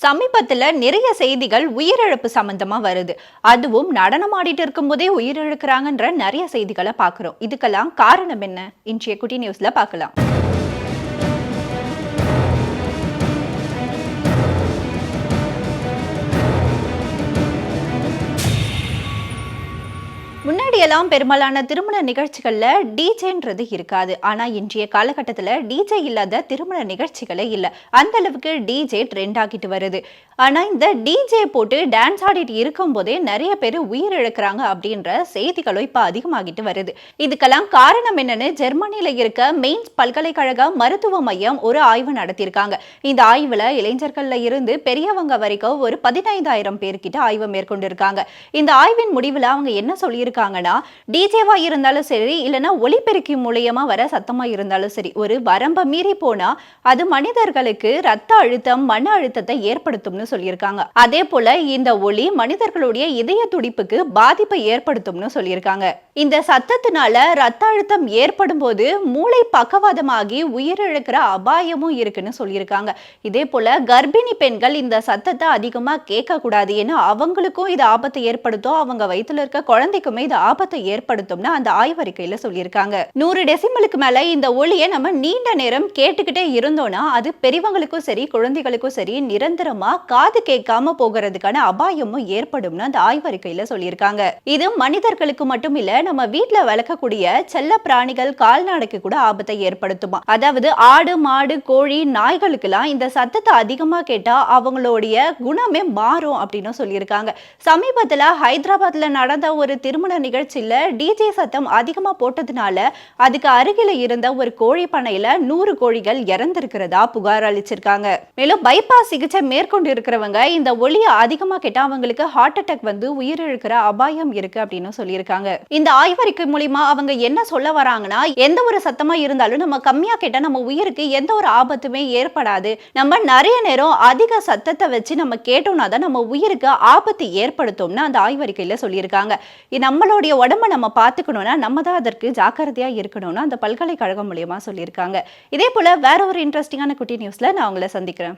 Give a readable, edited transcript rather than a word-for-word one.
சமீபத்துல நிறைய செய்திகள் உயிரிழப்பு சம்பந்தமா வருது. அதுவும் நடனம் ஆடிட்டு இருக்கும்போதே உயிரிழக்கிறாங்கன்ற நிறைய செய்திகளை பார்க்கிறோம். இதுக்கெல்லாம் காரணம் என்ன? இன்றைய குட்டி நியூஸ்ல பார்க்கலாம். முன்னாடியெல்லாம் பெரும்பாலான திருமண நிகழ்ச்சிகள்ல டிஜேன்றது இருக்காது. ஆனா இன்றைய காலகட்டத்துல டிஜே இல்லாத திருமண நிகழ்ச்சிகளே இல்ல. அந்த அளவுக்கு டிஜே ட்ரெண்ட் ஆகிட்டு வருது. ஆனா இந்த டிஜே போட்டு டான்ஸ் ஆடிட்டு இருக்கும் போதே நிறைய பேர் உயிரிழக்கிறாங்க அப்படின்ற செய்திகளும் இப்ப அதிகமாகிட்டு வருது. இதுக்கெல்லாம் காரணம் என்னன்னு ஜெர்மனியில இருக்க மெயின்ஸ் பல்கலைக்கழக மருத்துவ மையம் ஒரு ஆய்வு நடத்தியிருக்காங்க. இந்த ஆய்வுல இளைஞர்கள்ல இருந்து பெரியவங்க வரைக்கும் ஒரு 15,000 பேர்கிட்ட ஆய்வு மேற்கொண்டிருக்காங்க. இந்த ஆய்வின் முடிவுல அவங்க என்ன சொல்லியிருக்காங்கன்னா, டிஜேவா இருந்தாலும் சரி, இல்லைன்னா ஒலிபெருக்கி மூலியமா வர சத்தமா இருந்தாலும் சரி, ஒரு வரம்ப மீறி போனா அது மனிதர்களுக்கு ரத்த அழுத்தம், மன அழுத்தத்தை ஏற்படுத்தும்னு சொல்லியிருக்காங்க. அதே போல இந்த ஒலி மனிதர்களுடைய இதய துடிப்புக்கு பாதிப்பை ஏற்படுத்தும்னு சொல்லியிருக்காங்க. இந்த சத்தத்தினால ரத்த அழுத்தம் ஏற்படும் போது மூளை பக்கவாதமாகி உயிரிழக்கிற அபாயமும் இருக்குன்னு சொல்லியிருக்காங்க. இதே போல கர்ப்பிணி பெண்கள் இந்த சத்தத்தை அதிகமா கேட்க கூடாது. ஏன்னா அவங்களுக்கும் இது ஆபத்தை ஏற்படுத்தும், அவங்க வயிற்றுல இருக்க குழந்தைக்குமே இது ஆபத்தை ஏற்படுத்தும்னு அந்த ஆய்வறிக்கையில சொல்லியிருக்காங்க. 100 டெசிமலுக்கு மேல இந்த ஒலியை நம்ம நீண்ட நேரம் கேட்டுக்கிட்டே இருந்தோம்னா அது பெரியவங்களுக்கும் சரி, குழந்தைகளுக்கும் சரி நிரந்தரமா காது கேட்காம போகிறதுக்கான அபாயமும் ஏற்படும்னு அந்த ஆய்வறிக்கையில சொல்லியிருக்காங்க. இது மனிதர்களுக்கு மட்டும் இல்ல, நம்ம வீட்டுல வளர்க்கக்கூடிய செல்ல பிராணிகள், கால்நடைக்கு கூட ஆபத்தை ஏற்படுத்துமா. அதாவது ஆடு, மாடு, கோழி, நாய்களுக்கெல்லாம் இந்த சத்தத்தை அதிகமா கேட்டா அவங்களுடைய குணமே மாறும் அப்படின்னு சொல்லியிருக்காங்க. சமீபத்துல ஹைதராபாத்ல நடந்த ஒரு திருமண நிகழ்ச்சியில டிஜே சத்தம் அதிகமா போட்டதுனால அதுக்கு அருகில இருந்த ஒரு கோழி பண்ணையில 100 கோழிகள் இறந்திருக்கிறதா புகார் அளிச்சிருக்காங்க. மேலும் பைபாஸ் சிகிச்சை மேற்கொண்டு இருக்கிறவங்க இந்த ஒலியை அதிகமா கேட்டா அவங்களுக்கு ஹார்ட் அட்டாக் வந்து உயிரிழக்கிற அபாயம் இருக்கு அப்படின்னு சொல்லியிருக்காங்க. இந்த ஆய்வறிக்கை மூலியமா அவங்க என்ன சொல்ல வராங்கன்னா, எந்த ஒரு சத்தமா இருந்தாலும் நம்ம கம்மியா கேட்டா நம்ம உயிருக்கு எந்த ஒரு ஆபத்துமே ஏற்படாது. நம்ம நிறைய நேரம் அதிக சத்தத்தை வச்சு நம்ம கேட்டோம்னா தான் நம்ம உயிருக்கு ஆபத்து ஏற்படுத்தும்னு அந்த ஆய்வறிக்கையில சொல்லியிருக்காங்க. நம்மளுடைய உடம்ப நம்ம பார்த்துக்கணும்னா நம்ம தான் அதற்கு ஜாக்கிரதையா இருக்கணும்னு அந்த பல்கலைக்கழகம் மூலியமா சொல்லியிருக்காங்க. இதே போல வேற ஒரு இன்ட்ரெஸ்டிங்கான குட்டி நியூஸ்ல நான் உங்களை சந்திக்கிறேன்.